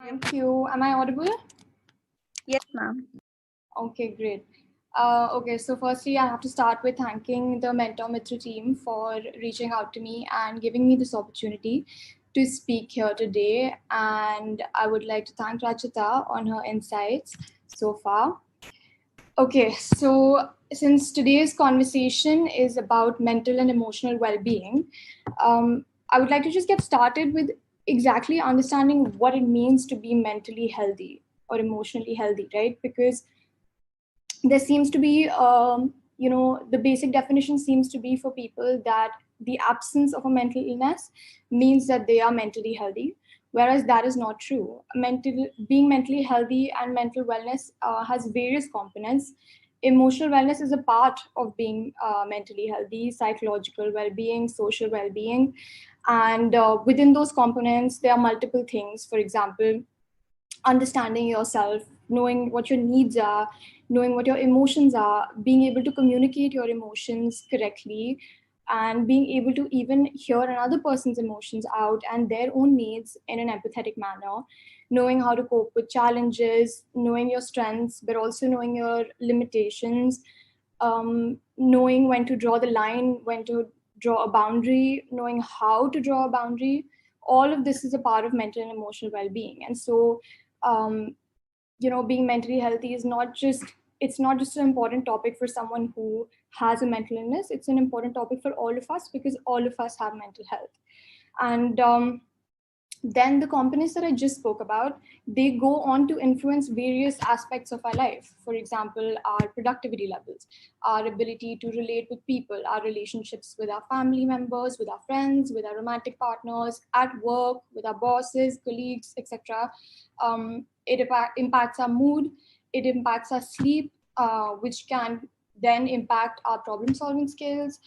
Thank you. Am I audible? Yes, ma'am. Okay, great. Okay, so firstly, I have to start with thanking the Mentor Mitr team for reaching out to me and giving me this opportunity to speak here today. And I would like to thank Rachita on her insights so far. Okay, so since today's conversation is about mental and emotional well-being, I would like to just get started with exactly understanding what it means to be mentally healthy or emotionally healthy, right? Because there seems to be, the basic definition seems to be for people that the absence of a mental illness means that they are mentally healthy, whereas that is not true. Being mentally healthy and mental wellness has various components. Emotional wellness is a part of being mentally healthy, psychological well-being, social well-being, and within those components there are multiple things. For example, understanding yourself, knowing what your needs are, knowing what your emotions are, being able to communicate your emotions correctly, and being able to even hear another person's emotions out and their own needs in an empathetic manner, knowing how to cope with challenges, knowing your strengths, but also knowing your limitations, knowing when to draw the line, when to draw a boundary, knowing how to draw a boundary. All of this is a part of mental and emotional well-being. And so um, being mentally healthy is not just an important topic for someone who has a mental illness. It's an important topic for all of us because all of us have mental health. And then the components that I just spoke about, they go on to influence various aspects of our life. For example, our productivity levels, our ability to relate with people, our relationships with our family members, with our friends, with our romantic partners, at work, with our bosses, colleagues, etc. Impacts our mood, it impacts our sleep, which can then impact our problem solving skills.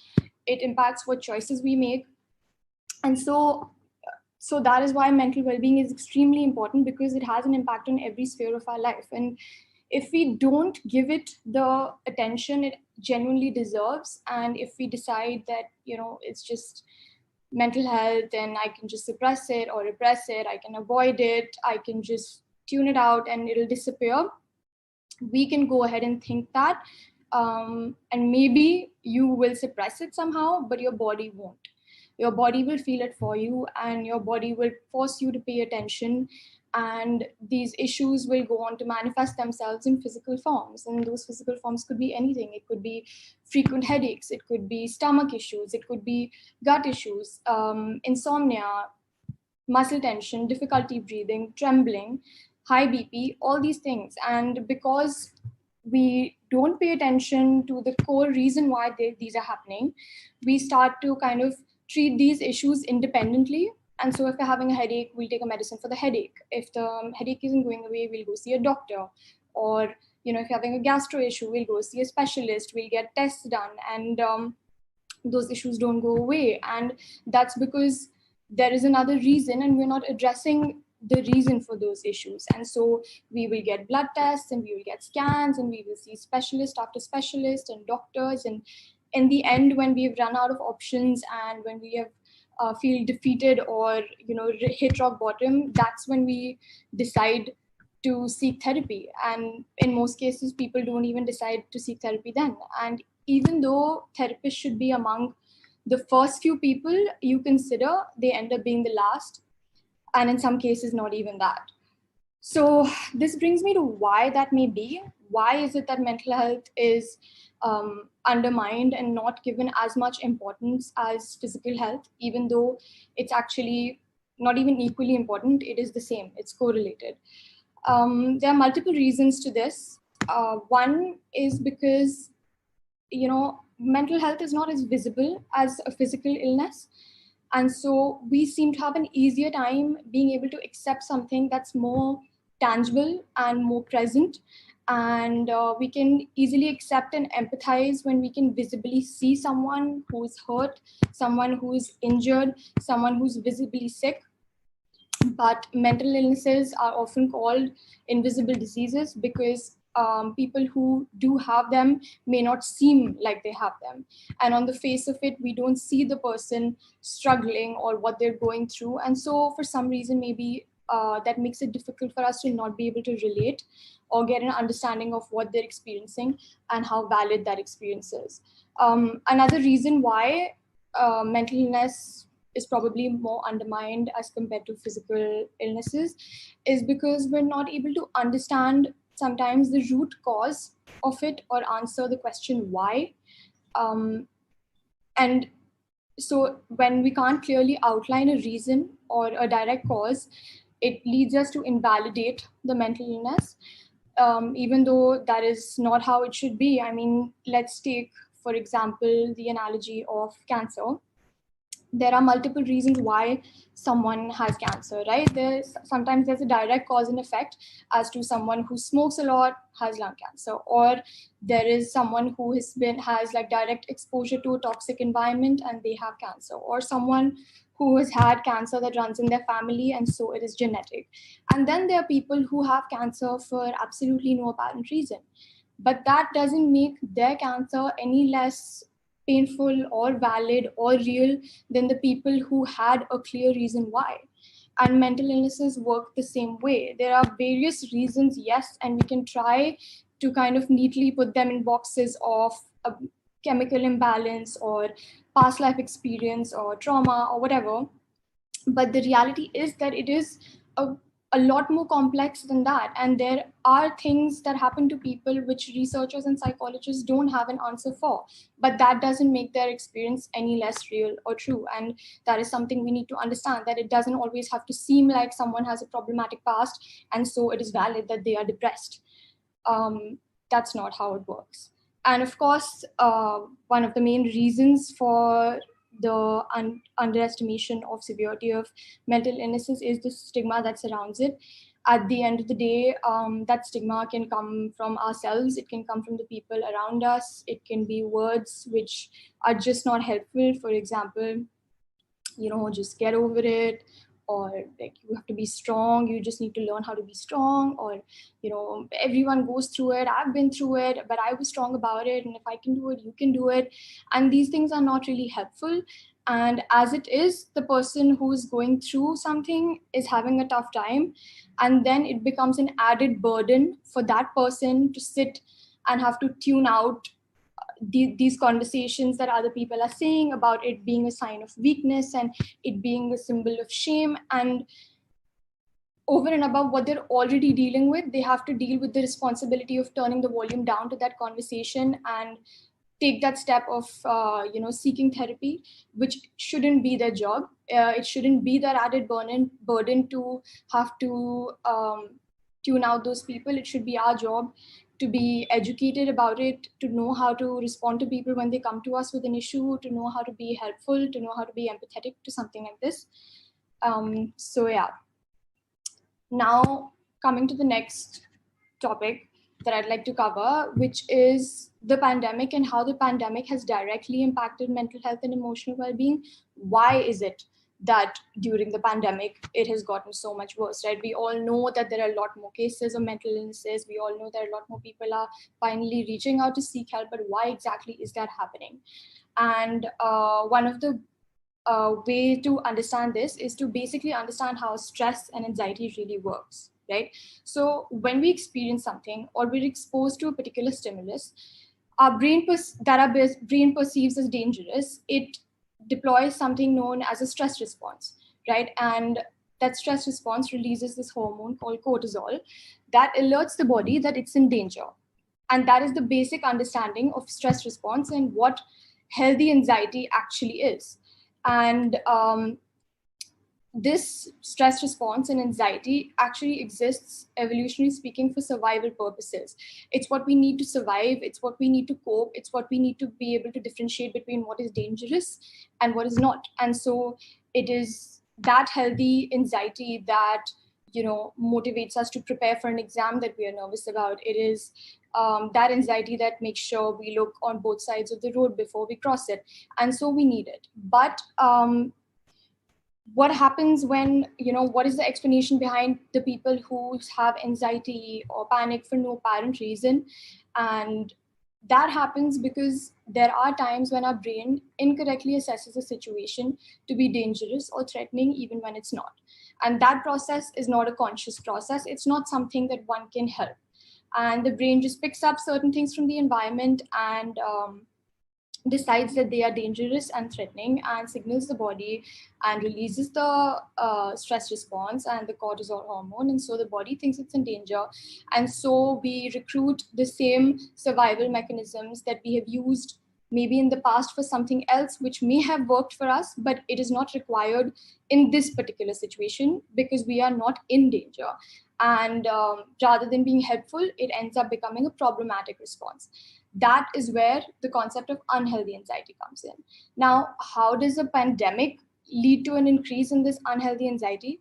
It impacts what choices we make. And so that is why mental well-being is extremely important, because it has an impact on every sphere of our life. And if we don't give it the attention it genuinely deserves, and if we decide that it's just mental health and I can just suppress it or repress it, I can avoid it, I can just tune it out and it'll disappear, we can go ahead and think that, and maybe you will suppress it somehow, but your body won't. Your body will feel it for you, and your body will force you to pay attention, and these issues will go on to manifest themselves in physical forms. And those physical forms could be anything. It could be frequent headaches, it could be stomach issues, it could be gut issues, insomnia, muscle tension, difficulty breathing, trembling, high BP, all these things. And because we don't pay attention to the core reason why these are happening, we start to kind of treat these issues independently. And so if we're having a headache, we'll take a medicine for the headache. If the headache isn't going away, we'll go see a doctor. Or, if you're having a gastro issue, we'll go see a specialist, we'll get tests done, and those issues don't go away. And that's because there is another reason, and we're not addressing the reason for those issues. And so we will get blood tests, and we will get scans, and we will see specialist after specialist and doctors. And in the end, when we've run out of options and when we have feel defeated or hit rock bottom, that's when we decide to seek therapy. And in most cases, people don't even decide to seek therapy then. And even though therapists should be among the first few people you consider, they end up being the last, and in some cases not even that. So this brings me to why that may be. Why is it that mental health is undermined and not given as much importance as physical health, even though it's actually not even equally important? It is the same, it's correlated. There are multiple reasons to this. One is because mental health is not as visible as a physical illness. And so we seem to have an easier time being able to accept something that's more tangible and more present. And we can easily accept and empathize when we can visibly see someone who's hurt, someone who's injured, someone who's visibly sick. But mental illnesses are often called invisible diseases because people who do have them may not seem like they have them. And on the face of it, we don't see the person struggling or what they're going through. And so for some reason, maybe that makes it difficult for us to not be able to relate or get an understanding of what they're experiencing and how valid that experience is. Another reason why mental illness is probably more undermined as compared to physical illnesses is because we're not able to understand sometimes the root cause of it or answer the question why. And so when we can't clearly outline a reason or a direct cause, it leads us to invalidate the mental illness, even though that is not how it should be. I mean, let's take, for example, the analogy of cancer. There are multiple reasons why someone has cancer, right? Sometimes there's a direct cause and effect as to someone who smokes a lot has lung cancer, or there is someone who has like direct exposure to a toxic environment and they have cancer, or someone who has had cancer that runs in their family and so it is genetic. And then there are people who have cancer for absolutely no apparent reason, but that doesn't make their cancer any less painful or valid or real than the people who had a clear reason why. And mental illnesses work the same way. There are various reasons, yes, and we can try to kind of neatly put them in boxes of a chemical imbalance or past life experience or trauma or whatever. But the reality is that it is a, a lot more complex than that, and there are things that happen to people which researchers and psychologists don't have an answer for, but that doesn't make their experience any less real or true. And that is something we need to understand, that it doesn't always have to seem like someone has a problematic past and so it is valid that they are depressed. That's not how it works. And of course, one of the main reasons for the underestimation of severity of mental illnesses is the stigma that surrounds it. At the end of the day, that stigma can come from ourselves, it can come from the people around us, it can be words which are just not helpful. For example, just get over it, or like you have to be strong, you just need to learn how to be strong, or everyone goes through it, I've been through it, but I was strong about it, and if I can do it, you can do it. And these things are not really helpful. And as it is, the person who's going through something is having a tough time, and then it becomes an added burden for that person to sit and have to tune out these conversations that other people are saying about it being a sign of weakness and it being a symbol of shame. And over and above what they're already dealing with, they have to deal with the responsibility of turning the volume down to that conversation and take that step of seeking therapy, which shouldn't be their job. It shouldn't be their added burden to have to tune out those people. It should be our job to be educated about it, to know how to respond to people when they come to us with an issue, to know how to be helpful, to know how to be empathetic to something like this. So yeah. Now, coming to the next topic that I'd like to cover, which is the pandemic and how the pandemic has directly impacted mental health and emotional well-being. Why is it that during the pandemic it has gotten so much worse, right? We all know that there are a lot more cases of mental illnesses. We all know that a lot more people are finally reaching out to seek help, but why exactly is that happening? And one of the way to understand this is to basically understand how stress and anxiety really works, right? So when we experience something or we're exposed to a particular stimulus, our brain perceives as dangerous, it deploys something known as a stress response, right? And that stress response releases this hormone called cortisol that alerts the body that it's in danger. And that is the basic understanding of stress response and what healthy anxiety actually is. And this stress response and anxiety actually exists, evolutionarily speaking, for survival purposes. It's what we need to survive, it's what we need to cope, it's what we need to be able to differentiate between what is dangerous and what is not. And so it is that healthy anxiety that motivates us to prepare for an exam that we are nervous about. It is that anxiety that makes sure we look on both sides of the road before we cross it, and so we need it. But what happens when, what is the explanation behind the people who have anxiety or panic for no apparent reason? And that happens because there are times when our brain incorrectly assesses a situation to be dangerous or threatening even when it's not. And that process is not a conscious process. It's not something that one can help. And the brain just picks up certain things from the environment and decides that they are dangerous and threatening and signals the body and releases the stress response and the cortisol hormone. And so the body thinks it's in danger. And so we recruit the same survival mechanisms that we have used maybe in the past for something else, which may have worked for us, but it is not required in this particular situation because we are not in danger. And rather than being helpful, it ends up becoming a problematic response. That is where the concept of unhealthy anxiety comes in. Now, how does a pandemic lead to an increase in this unhealthy anxiety?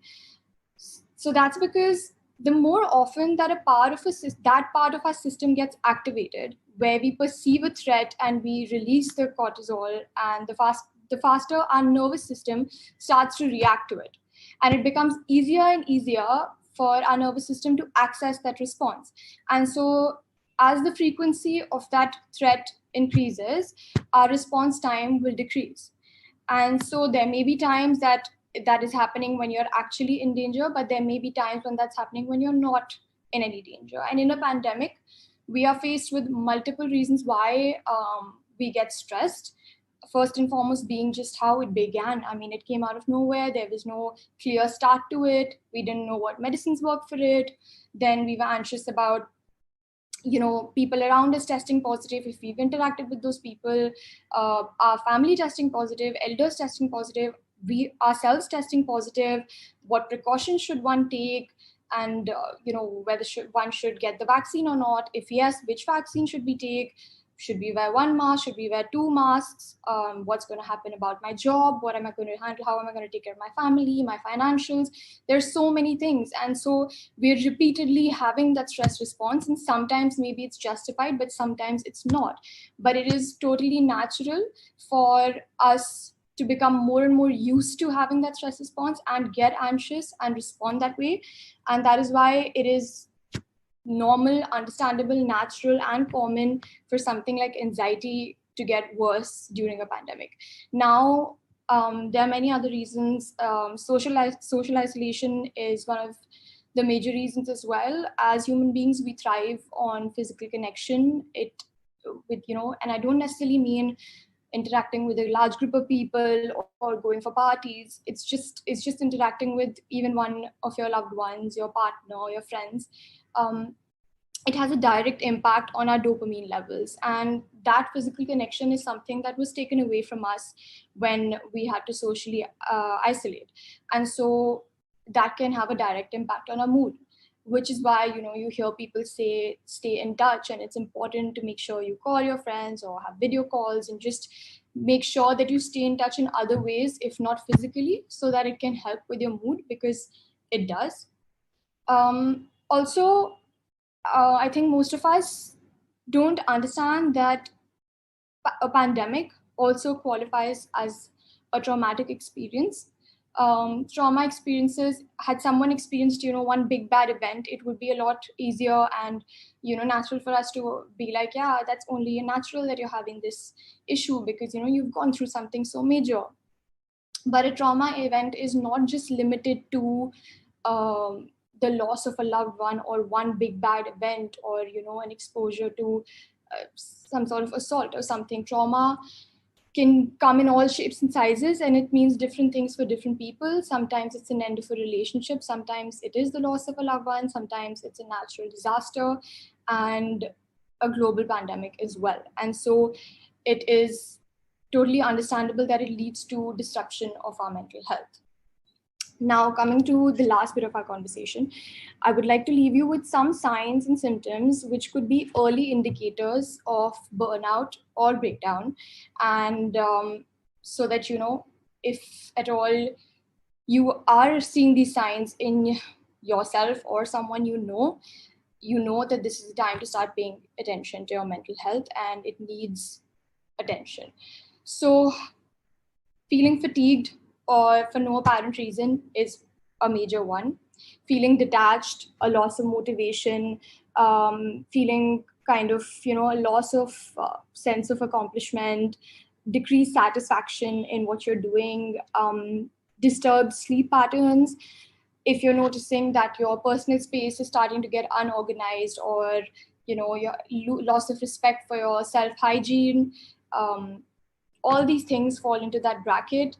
So that's because the more often that that part of our system gets activated, where we perceive a threat and we release the cortisol, and the faster our nervous system starts to react to it, and it becomes easier and easier for our nervous system to access that response. And so, as the frequency of that threat increases, our response time will decrease. And so there may be times that that is happening when you're actually in danger, but there may be times when that's happening when you're not in any danger. And in a pandemic, we are faced with multiple reasons why we get stressed. First and foremost being just how it began. I mean, it came out of nowhere. There was no clear start to it. We didn't know what medicines work for it. Then we were anxious about people around us testing positive, if we've interacted with those people, our family testing positive, elders testing positive, we ourselves testing positive. What precautions should one take? And whether one should get the vaccine or not. If yes, which vaccine should we take? Should we wear one mask? Should we wear two masks? What's going to happen about my job? What am I going to handle? How am I going to take care of my family, my financials? There's so many things. And so we're repeatedly having that stress response. And sometimes maybe it's justified, but sometimes it's not. But it is totally natural for us to become more and more used to having that stress response and get anxious and respond that way. And that is why it is normal, understandable, natural, and common for something like anxiety to get worse during a pandemic. Now, there are many other reasons. Social isolation is one of the major reasons as well. As human beings, we thrive on physical connection. And I don't necessarily mean interacting with a large group of people or going for parties. It's just interacting with even one of your loved ones, your partner, your friends. It has a direct impact on our dopamine levels. And that physical connection is something that was taken away from us when we had to socially isolate. And so that can have a direct impact on our mood, which is why, you hear people say, stay in touch. And it's important to make sure you call your friends or have video calls and just make sure that you stay in touch in other ways, if not physically, so that it can help with your mood, because it does. Also, I think most of us don't understand that a pandemic also qualifies as a traumatic experience. Trauma experiences, had someone experienced, one big bad event, it would be a lot easier and, natural for us to be like, yeah, that's only natural that you're having this issue because, you've gone through something so major. But a trauma event is not just limited to the loss of a loved one or one big bad event or an exposure to some sort of assault or something. Trauma can come in all shapes and sizes, and it means different things for different people. Sometimes it's an end of a relationship, sometimes it is the loss of a loved one, sometimes it's a natural disaster and a global pandemic as well. And so it is totally understandable that it leads to disruption of our mental health. Now, coming to the last bit of our conversation, I would like to leave you with some signs and symptoms which could be early indicators of burnout or breakdown. And so that, if at all you are seeing these signs in yourself or someone you know that this is the time to start paying attention to your mental health and it needs attention. So, feeling fatigued or for no apparent reason is a major one. Feeling detached, a loss of motivation, feeling kind of, a loss of sense of accomplishment, decreased satisfaction in what you're doing, disturbed sleep patterns, if you're noticing that your personal space is starting to get unorganized, or your loss of respect for your self hygiene, all these things fall into that bracket.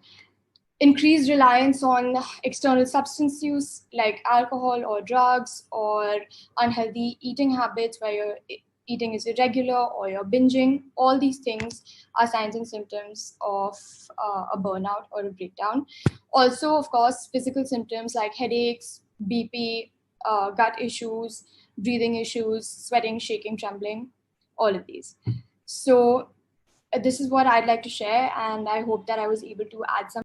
Increased reliance on external substance use like alcohol or drugs, or unhealthy eating habits where your eating is irregular or you're binging. All these things are signs and symptoms of a burnout or a breakdown. Also, of course, physical symptoms like headaches, BP, gut issues, breathing issues, sweating, shaking, trembling, all of these. So this is what I'd like to share, and I hope that I was able to add some